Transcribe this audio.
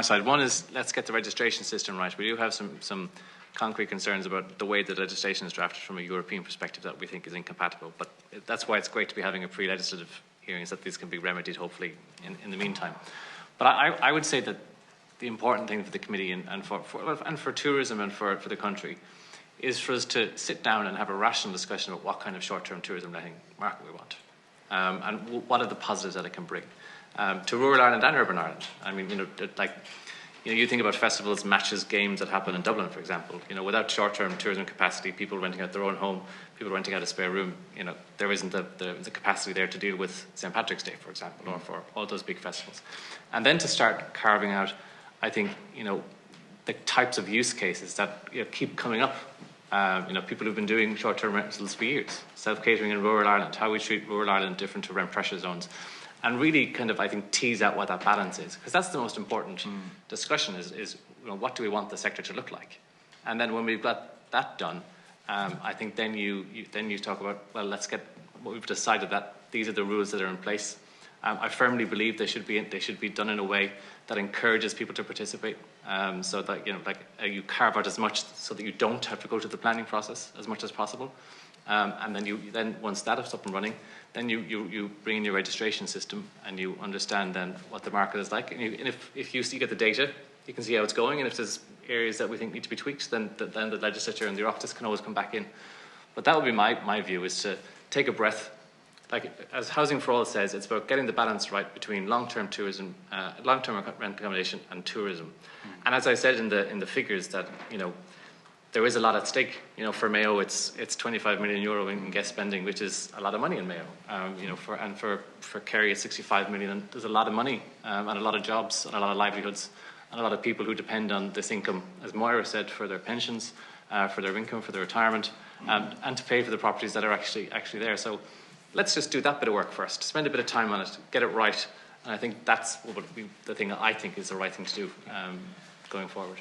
Side. One is, let's get the registration system right. We do have some concrete concerns about the way the legislation is drafted from a European perspective that we think is incompatible. But that's why it's great to be having a pre-legislative hearings, that these can be remedied hopefully in the meantime. But I would say that the important thing for the committee and for tourism and for the country is for us to sit down and have a rational discussion about what kind of short-term tourism letting market we want, and what are the positives that it can bring to rural Ireland and urban Ireland. I mean, you think about festivals, matches, games that happen in Dublin, for example. Without short-term tourism capacity, people renting out their own home, people renting out a spare room, there isn't the capacity there to deal with St. Patrick's Day, for example, or for all those big festivals. And then to start carving out, I think, the types of use cases that keep coming up. People who've been doing short-term rentals for years, self-catering in rural Ireland, how we treat rural Ireland different to rent pressure zones, and really kind of, I think, tease out what that balance is, because that's the most important discussion is what do we want the sector to look like? And then when we've got that done, I think then you talk about, well, let's get what we've decided, that these are the rules that are in place. I firmly believe they should be done in a way that encourages people to participate, so that you carve out as much so that you don't have to go to the planning process as much as possible, and then once that is up and running, then you bring in your registration system and you understand then what the market is like, and if you get the data, you can see how it's going, and if there's areas that we think need to be tweaked, then the legislature and the Oireachtas can always come back in. But that would be my view, is to take a breath. Like, as Housing for All says, it's about getting the balance right between long-term tourism, long-term rent accommodation and tourism. And as I said in the figures, that there is a lot at stake. For Mayo, it's 25 million euro in guest spending, which is a lot of money in Mayo. For Kerry, it's 65 million. And there's a lot of money and a lot of jobs and a lot of livelihoods and a lot of people who depend on this income, as Moira said, for their pensions, for their income, for their retirement, and to pay for the properties that are actually there. So let's just do that bit of work first. Spend a bit of time on it, get it right, and I think that's the thing that I think is the right thing to do going forward.